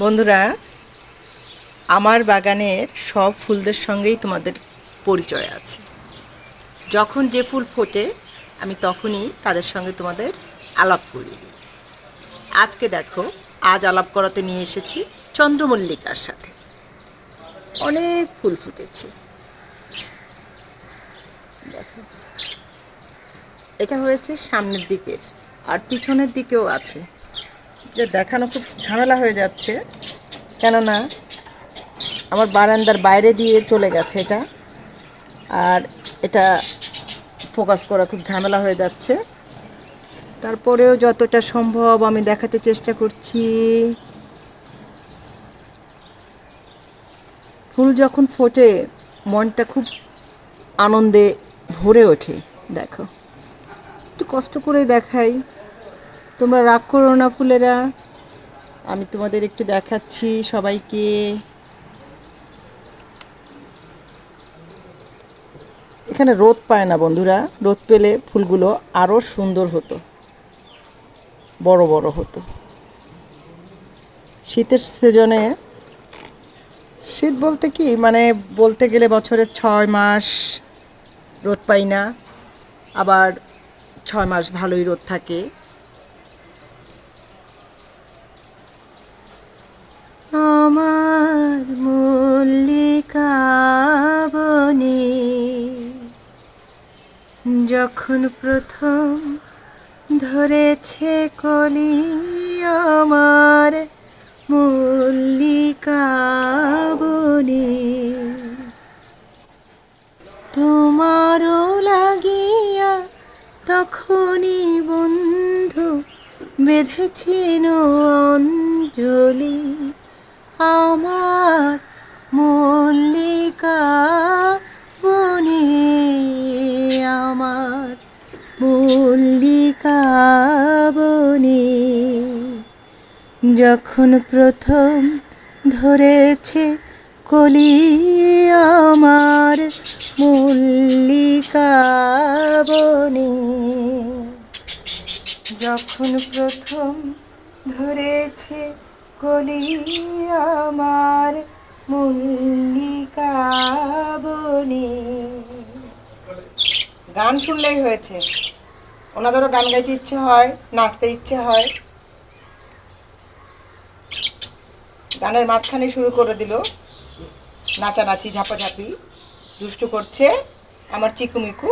বন্ধুরা, আমার বাগানের সব ফুলদের সঙ্গেই তোমাদের পরিচয় আছে। যখন যে ফুল ফোটে আমি তখনই তাদের সঙ্গে তোমাদের আলাপ করিয়ে দিই। আজকে দেখো, আজ আলাপ করাতে নিয়ে এসেছি চন্দ্রমল্লিকার সাথে। অনেক ফুল ফুটেছে, দেখো। এটা হয়েছে সামনের দিকের, আর পিছনের দিকেও আছে। এটা দেখানো খুব ঝামেলা হয়ে যাচ্ছে, কেননা আমার বারান্দার বাইরে দিয়ে চলে গেছে এটা, আর এটা ফোকাস করা খুব ঝামেলা হয়ে যাচ্ছে। তারপরেও যতটা সম্ভব আমি দেখাতে চেষ্টা করছি। ফুল যখন ফোটে মনটা খুব আনন্দে ভরে ওঠে। দেখো, একটু কষ্ট করে দেখাই, তোমরা রাগ করো না ফুলেরা। আমি তোমাদের একটু দেখাচ্ছি সবাইকে। এখানে রোদ পায় না বন্ধুরা, রোদ পেলে ফুলগুলো আরও সুন্দর হতো, বড় বড় হতো। শীতের সিজনে, শীত বলতে কি মানে বলতে গেলে বছরের 6 মাস রোদ পাই না, আবার 6 মাস ভালোই রোদ থাকে। আমার মল্লিকা বনে যখন প্রথম ধরেছে কলি, আমার মল্লিকা বনে তোমারও লাগিয়া তখনই বন্ধু বেঁধেছিল অঞ্জলি, আমার মল্লিকা বনে, আমার মল্লিকা বনে যখন প্রথম ধরেছে কলি, আমার মল্লিকা বনে যখন প্রথম ধরেছে কলি, আমার মল্লিকা বনে। গান শুনলেই হয়েছে, ওনাদেরও গান গাইতে ইচ্ছে হয়, নাচতে ইচ্ছে হয়। গানের মাঝখানে শুরু করে দিল নাচানাচি, ঝাপাঝাপি, দুষ্টু করছে আমার চিকুমিকু।